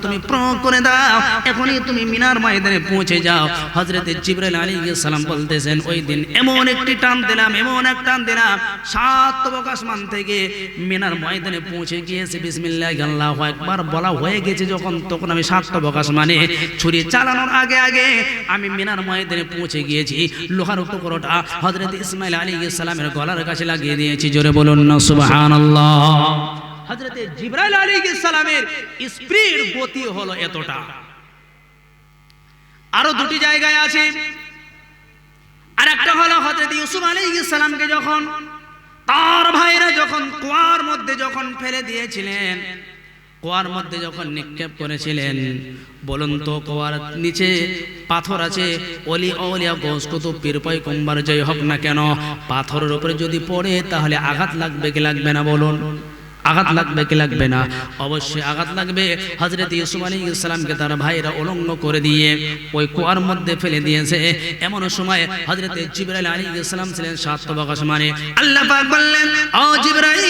তুমি প্রয়োগ করে দাও, এখনই তুমি মিনার ময়দানে পৌঁছে যাও। হযরতে জিবরাইল আলাইহিস সালাম বলতেছেন, ওই দিন এমন একটি টান দিলাম, এমন এক টান দিলাম, সাত তবক আসমান থেকে মিনার ময়দানে পৌঁছে গিয়েছে। বিসমিল্লাহি আল্লাহু আকবার বলা হয়ে গেছে যখন, তখন আমি সাত তবক আসমানে ছুরি চালানোর আগে আগে আমি মিনার ময়দানে পৌঁছে গিয়েছি। লোহার টুকরোটা হযরত ইসমাঈল আলাইহিস সালামের গলার কাছে লাগিয়ে দিয়েছি। জোরে বলুন না সুবহানাল্লাহ। হযরতে জিবরাইল আলাইহিস সালামের স্পিড গতি হলো এতটা। আরো দুটি জায়গায় আছে। আর একটা হলো হযরত ইউসুফ আলাইহিস সালামকে যখন তার ভাইরা যখন কুয়ার মধ্যে যখন ফেলে দিয়েছিলেন, কুয়ার মধ্যে যখন নিক্ষেপ করেছিলেন, বলুন তো কুয়ার নিচে পাথর আছে, ওলি আউলিয়া গোস কুতুব পীর পয়গম্বর যাই হোক না কেন, পাথরের উপরে যদি পড়ে তাহলে আঘাত লাগবে কি লাগবে না? বলুন, আঘাত লাগবে কি লাগবে না? অবশ্যই আঘাত লাগবে। হযরত ইউসুফ আলাইহিস সালামকে তার ভাইরা উলঙ্গ করে দিয়ে ওই কুয়ার মধ্যে ফেলে দিয়েছে। এমন সময় হযরত জিবরাইল আলাইহিস সালাম ছিলেন সাত তবক আসমানে। আল্লাহ পাক বললেন, ও জিবরাইল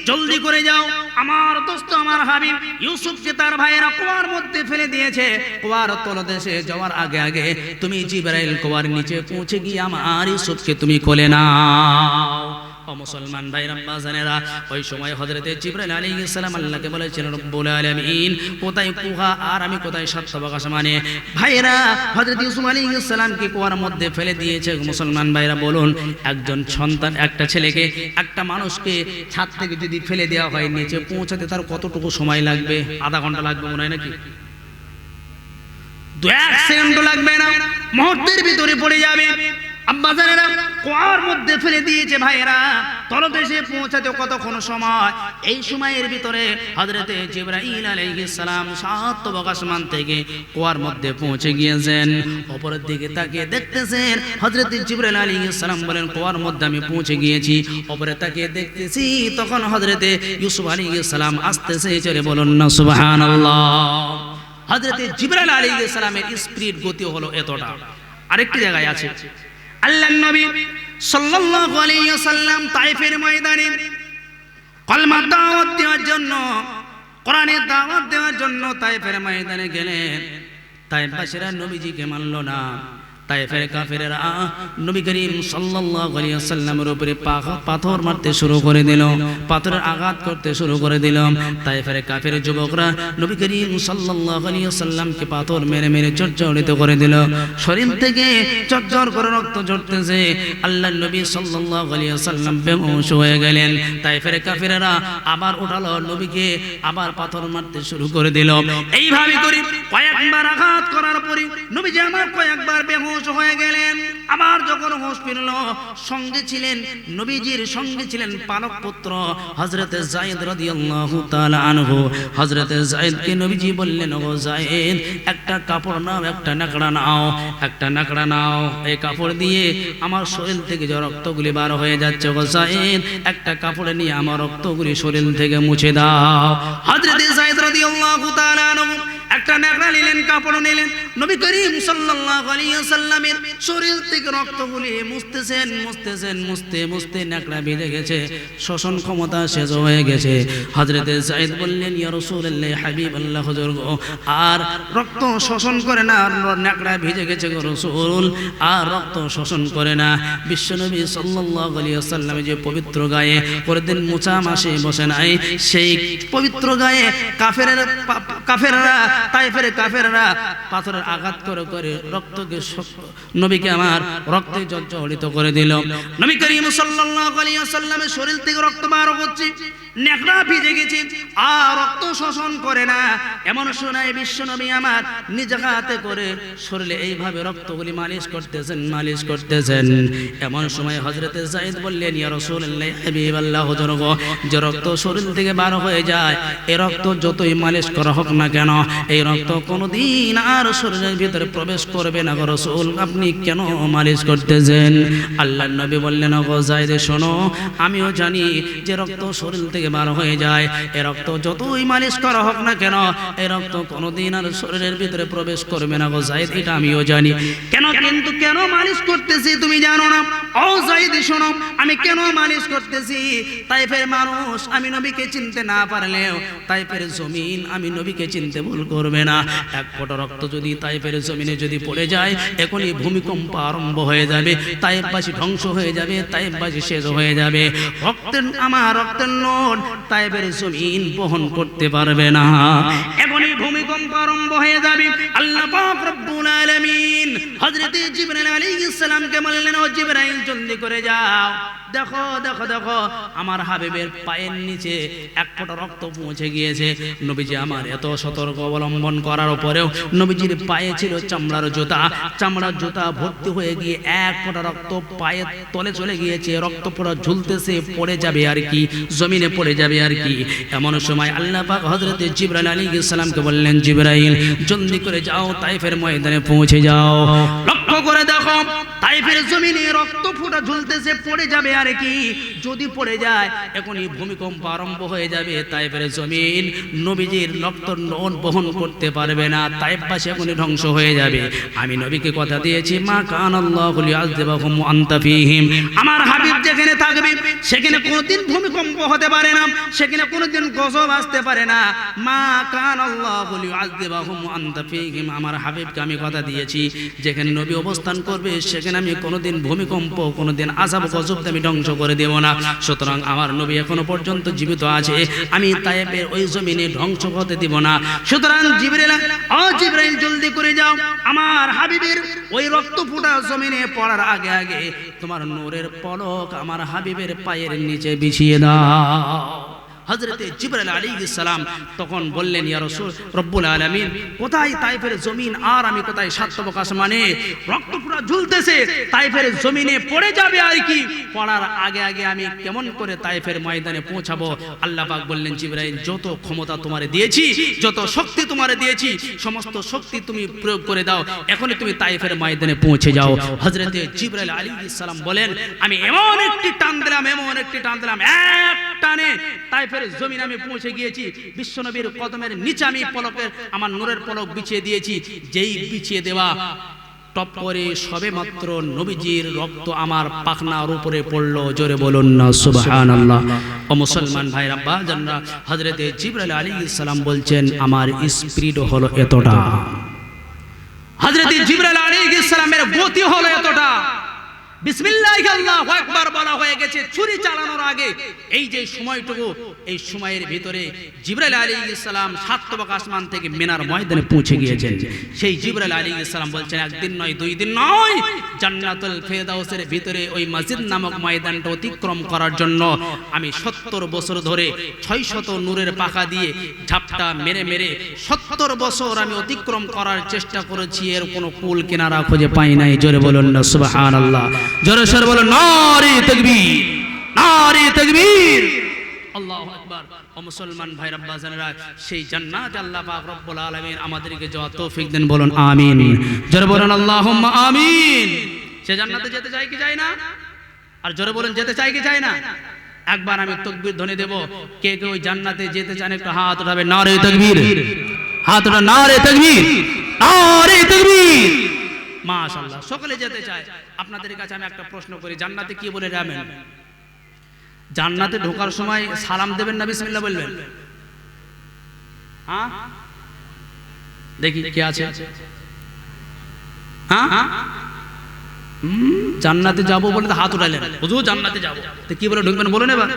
জলদি করে যাও, আমার দোস্ত আমার হাবিব ইউসুফকে তার ভাইরা কুয়ার মধ্যে ফেলে দিয়েছে। কুয়ার তলদেশে যাওয়ার আগে আগে তুমি জিবরাইল কুয়ার নিচে পৌঁছে গিয়ে আমার ইউসুফকে তুমি কোলে নাও। ও মুসলমান ভাইরা বাজানেরা, ওই সময় হযরতে জিবরাইল আলাইহিস সালাম আল্লাহকে বলেছেন, রব্বুল আলামিন কোথায় কুহা আর আমি কোথায় সাত তবক আসমানে? ভাইরা হযরত ইউসুফ আলাইহিস সালামকে কুয়ার মধ্যে ফেলে দিয়েছে। মুসলমান ভাইরা বলুন, একজন সন্তান, একটা ছেলেকে, একটা মানুষকে ছাদ থেকে যদি ফেলে দেওয়া হয়, নিচে পৌঁছাতে তার কতটুকু সময় লাগবে? আধা ঘন্টা লাগবে মনে হয় নাকি? 2 সেকেন্ড লাগবে না, মুহূর্তের ভিতরে পড়ে যাবে। আব্বাজানেরা কুয়ার মধ্যে ফেলে দিয়েছে ভাইরা, তলদেশে পৌঁছাতে কতক্ষণ সময়? এই সময়ের ভিতরে হযরতে জিবরাইল আলাইহিস সালাম সাত তবক আসমান থেকে কুয়ার মধ্যে পৌঁছে গিয়েছেন। উপরের দিকে তাকিয়ে দেখতেছেন, হযরতে জিবরাইল আলাইহিস সালাম বলেন, কুয়ার মধ্যে আমি পৌঁছে গিয়েছি। উপরে তাকিয়ে দেখতেছি, তখন হযরতে ইউসুফ আলাইহিস সালাম আসতেছে। চলে বলুন না সুবহানাল্লাহ। হযরতে জিবরাইল আলাইহিস সালামের স্পিড গতি হলো এতটা। আরেকটি জায়গায় আছে, আল্লাহর নবী সাল্লাল্লাহু আলাইহি ওয়াসাল্লাম তায়েফের ময়দানে কলমার দাওয়াত দেওয়ার জন্য, কোরআনের দাওয়াত দেওয়ার জন্য তায়েফের ময়দানে গেলেন। তায়েফবাসীরা নবীজিকে মানল না। তায়েফের কাফেররা নবী করিম সাল্লাল্লাহু আলাইহি ওয়াসাল্লামের উপরে পাথর মারতে শুরু করে দিল, পাথরের আঘাত করতে শুরু করে দিল। তায়েফের কাফের যুবকরা নবী করিম সাল্লাল্লাহু আলাইহি ওয়াসাল্লামকে পাথর মেরে মেরে জর্জরিত করে দিল। শরীর থেকে চরচর করে রক্ত ঝরতেছে। আল্লাহর নবী সাল্লাল্লাহু আলাইহি ওয়াসাল্লাম বেহুশ হয়ে গেলেন। তায়েফের কাফেররা আবার উঠালো নবীকে, আবার পাথর মারতে শুরু করে দিল। এইভাবে করে কয়েকবার আঘাত করার পরে নবীজি আমার কয়েকবার বেহুশ হয়ে গেলেন। আবার যখন হোশ ফিরল, সঙ্গে ছিলেন নবীজির সঙ্গে ছিলেন পালক পুত্র হযরত যায়েদ রাদিয়াল্লাহু তাআলা আনহু। হযরত যায়েদকে নবীজি বললেন, ও যায়েদ, একটা কাপড় নাও, একটা নাকড়া নাও, একটা নাকড়া নাও, এই কাপড় দিয়ে আমার শরীর থেকে যে রক্তগুলি বার হয়ে যাচ্ছে, ও যায়েদ, একটা কাপড় নিয়ে আমার রক্তগুলি শরীর থেকে মুছে দাও। হযরত যায়েদ রাদিয়াল্লাহু তাআলা আনহু একটা নাকড়া নিলেন, কাপড় নিলেন, নবী করিম সাল্লাল্লাহু আলাইহি ওয়াসাল্লামের শরীর থেকে রক্তগুলি মুছতেছেন, মুছতেছেন, মুছতে মুছতে নাকড়া ভিজে গেছে, শ্বসন ক্ষমতা শেষ হয়ে গেছে। হযরত যায়েদ বললেন, ইয়া রাসূলুল্লাহ, হাবিবাল্লাহ, হুজুর গো, আর রক্ত শোষণ করে না, নাকড়া ভিজে গেছে গো রাসূল, আর রক্ত শোষণ করে না। বিশ্বনবী সাল্লাল্লাহু আলাইহি ওয়াসাল্লামের যে পবিত্র গায়ে পরদিন মুছা মাসে বসে নাই, সেই পবিত্র গায়ে কাফেররা তায়েফের কাফেররা পাথরের আঘাত করে করে রক্তকে নবীকে আমার রক্তে জর্জরিত করে দিল। নবী করিম সাল্লাল্লাহু আলাইহি ওয়াসাল্লামের শরীর থেকে রক্ত বার হচ্ছে, নেকড়া ভিজে গেছে, আর রক্ত শোষণ করে না। এমন সময় বিশ্বনবী আমার নিজ হাতে করে শরীরে এইভাবে রক্তগুলি মালিশ করতেছেন, মালিশ করতেছেন। এমন সময় হযরত যায়েদ বললেন, ইয়া রাসূলুল্লাহ, হাবিবাল্লাহ, হুজুর গো, যে রক্ত শরীর থেকে বার হয়ে যায়, এই রক্ত যতই মালিশ করা হোক না কেন, এই রক্ত কোনোদিন আর শরীরের ভিতরে প্রবেশ করবে না গো রাসূল, আপনি কেন মালিশ করতেছেন? আল্লাহর নবী বললেন, গো যায়েদ শোনো, আমিও জানি যে রক্ত শরীর থেকে বার হয়ে যায়, এ রক্ত যতই মালিশ করা হোক না কেন এই রক্ত কোনোদিন আর শরীরের ভিতরে প্রবেশ করবে না গো যায়েদ, এটা আমিও জানি। কিন্তু কেন মালিশ করতেছি তুমি জানো না? ও যায়েদ শোনো, আমি কেন মালিশ করতেছি? তাইফের মানুষ আমি নবীকে চিনতে না পারলেও তাইফের জমিন আমি নবীকে চিনতে ভুল করবে না। এক ফোঁটা রক্ত যদি তাইফের জমিনে যদি পড়ে যায়, এখনই ভূমিকম্প আরম্ভ হয়ে যাবে, তাইফবাসী ধ্বংস হয়ে যাবে, তাইফবাসী শেষ হয়ে যাবে। আমার রক্তের নোট তাইফের জমিন বহন করতে পারবে না, এখনই ভূমিকম্প আরম্ভ হয়ে যাবে। আল্লাহ পাক রব্বুল আলামিন হযরত জিবরাইল আলাইহিস সালামকে বললেন, ও জিবরাইল জলদি করে যাও, দেখো দেখো দেখো আমার হাবিবের পায়ের নিচে এক ফোঁটা রক্ত পৌঁছে গিয়েছে। নবীজি আমার এত সতর্ক অবলম্বন করার পরেও নবীজির পায়ে ছিল চামড়ার জুতা, চামড়ার জুতা ভর্তি হয়ে গিয়ে এক ফোঁটা রক্ত পায়ের তলে চলে গিয়েছে, রক্ত পুরো ঝুলতেছে, পড়ে যাবে আর কি, জমিনে পড়ে যাবে আর কি। এমন সময় আল্লাহ পাক হযরত জিবরাইল আলাইহিস সালামকে বললেন, জিবরাইল জলদি করে যাও, তাইফের ময়দানে পৌঁছে যাও, লক্ষ্য করে দেখো তাইফের জমিনে রক্ত ফোঁটা ঝুলতেছে, পড়ে যাবে আর কি, যদি পড়ে যায় এখনই ভূমিকম্প আরম্ভ হয়ে যাবে, তাইফের জমিন নবীজির রক্ত নোট বহন করতে পারবে না, তাইফবাসী এখনই ধ্বংস হয়ে যাবে। আমি নবীকে কথা দিয়েছি, মা কানাল্লাহু লিয়াযযিবাহুম ওয়া আনতা ফীহিম, আমার হাবিব যেখানে থাকবে সেখানে কোনোদিন ভূমিকম্প হতে পারে না, সেখানে কোনোদিন গজব আসতে পারে না। মা কানাল্লাহু লিয়াযযিবাহুম ওয়া আনতা ফীহিম, আমার হাবিবকে আমি কথা দিয়েছি যেখানে নবী অবস্থান করবে সেখানে আমি কোনোদিন ভূমিকম্প, কোনোদিন আযাব গজব আমি ধ্বংস করে দেব না। সুতরাং আমার নবী এখনো পর্যন্ত জীবিত আছে, আমি তাইফের ওই জমিনে ধ্বংস হতে দিব না। সুতরাং জিবরাইল জলদি করে যাও, আমার হাবিবের ওই রক্ত ফোঁটা জমিনে পড়ার আগে আগে তোমার নূরের পলক আমার হাবিবের পায়ের নিচে বিছিয়ে দাও। হযরতে জিবরাইল আলাইহিস সালাম তখন বললেন, ইয়া রাসূল রব্বুল আলামিন, কোথায় তাইফের জমিন আর আমি কোথায় সাতবক আসমানে, রক্ত পুরো ঝুলতেছে, তাইফের জমিনে পড়ে যাবে আর কি, পড়ার আগে আগে আমি কেমন করে তাইফের ময়দানে পৌঁছাবো? আল্লাহ পাক বললেন, জিবরাইল যত ক্ষমতা তোমারে দিয়েছি, যত শক্তি তোমারে দিয়েছি, সমস্ত শক্তি তুমি প্রয়োগ করে দাও, এখনই তুমি তাইফের ময়দানে পৌঁছে যাও। হযরতে জিবরাইল আলাইহিস সালাম বলেন, আমি এমন একটি টান দিলাম, এমন একটি টান দিলাম, এক টানে তাইফের জমিন আমি পৌঁছে গিয়েছি। বিশ্বনবীর কদমের নিচে আমি পলকের আমার নূরের পলক বিছিয়ে দিয়েছি, যেই বিছিয়ে দেওয়া টপ করে সবে মাত্র নবীজির রক্ত আমার পাখনার উপরে পড়লো। জোরে বলুন না সুবহানাল্লাহ। ও মুসলমান ভাইরা বাজানরা, হযরতে জিবরাইল আলাইহিস সালাম বলছেন, আমার স্পিড হলো এতটা, হযরতে জিবরাইল আলাইহিস সালামের গতি হলো এতটা, বিসমিল্লাহি আল্লাহু আকবার বলা হয়ে গেছে ছুরি চালানোর আগে। এই যে সময়টুকু, এই সময়ের ভিতরে জিবরাইল আলাইহিস সালাম সাতবক আসমান থেকে মিনার ময়দানে পৌঁছে গিয়েছেন। সেই জিবরাইল আলাইহিস সালাম বলছেন, একদিন নয়, দুই দিন নয়, জান্নাতুল ফেরদাউসের ভিতরে ওই মসজিদ নামক ময়দানটা অতিক্রম করার জন্য আমি 70 বছর ধরে 600 নূরের পাখা দিয়ে ঝাপটা মেরে মেরে 70 বছর আমি অতিক্রম করার চেষ্টা করেছি, এর কোনো কুল কিনারা খুঁজে পাই নাই। জোরে বলুন না সুবহানাল্লাহ। জোরে সরে বলুন নারে তাকবীর, নারে তাকবীর, আল্লাহু আকবার। ও মুসলমান ভাই রাব্বাজানেরা, সেই জান্নাতে আল্লাহ পাক রব্বুল আলামিন আমাদেরকে যাওয়ার তৌফিক দেন, বলুন আমিন। জোরে বলুন আল্লাহুম্মা আমিন। সেই জান্নাতে যেতে চাই কি চাই না? আর জোরে বলুন, যেতে চাই কি চাই না? একবার আমি তাকবীর ধ্বনি দেব, কে কে ওই জান্নাতে যেতে চান একটু হাত উঠাবেন। নারে তাকবীর, হাত উঠান, নারে তাকবীর, নারে তাকবীর। মাশাআল্লাহ, সকলে যেতে চায়। আপনাদের কাছে আমি একটা প্রশ্ন করি, জান্নাতে কি বলে যাবেন? জান্নাতে ঢোকার সময় সালাম দেবেন না বিসমিল্লাহ বলবেন? হ্যাঁ, দেখি কে আছে। হ্যাঁ, জান্নাতে যাব বলে তো হাত উঠালেন, হুজুর জান্নাতে যাব, তো কি বলে ঢুকবেন বলুন এবার?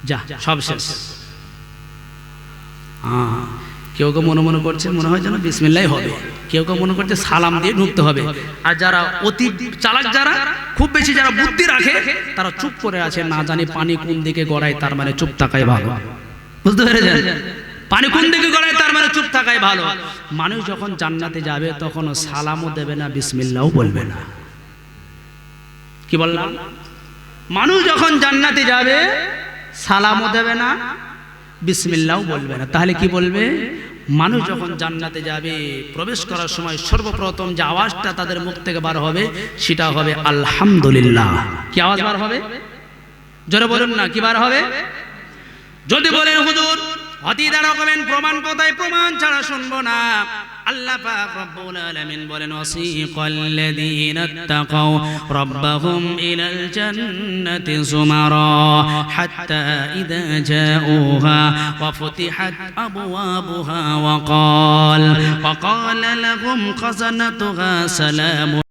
যা, সব শেষ। হ্যাঁ, কেউ কেউ মনে মনে করছে মনে হয় যেন বিসমিল্লাহ হবে, কেউ কেউ মনে করছে সালাম দিয়ে ঢুকতে হবে। আর যারা অতি চালাক, যারা খুব বেশি যারা বুদ্ধি রাখে, তারা চুপ করে আছে, না জানি পানি কোন দিকে গড়ায়, তার মানে চুপ থাকাই ভালো। বুঝতে পেরেছেন? পানি কোন দিকে গড়ায়, তার মানে চুপ থাকাই ভালো। মানুষ যখন জান্নাতে যাবে তখন সালামও দেবে না, বিসমিল্লাহও বলবে না। কি বললাম? মানুষ যখন জান্নাতে যাবে সালামও দেবে না, বিসমিল্লাহও বলবে না। তাহলে কি বলবে? মানুষ যখন জান্নাতে যাবে প্রবেশ করার সময় সর্বপ্রথম যে আওয়াজটা তাদের মুখ থেকে বার হবে সেটা হবে আলহামদুলিল্লাহ। কি আওয়াজ বার হবে? জোরে বলুন না, কি বার হবে? যদি বলেন হুজুর অতীতের রকমের প্রমাণ কোথায়? প্রমাণ ছাড়া শুনবো না। আল্লাহ পাক রব্বুল আলামিন বলেন ওয়াসিকাল্লাযীনা ইত্তাকাও রাব্বাহুম ইলাল জান্নাতি যুমারা হাত্তা ইযা জাউহা ওয়া ফুতিহাত আবওয়াবুহা ওয়া ক্বালা লাহুম খাযানাতুহা সালামুন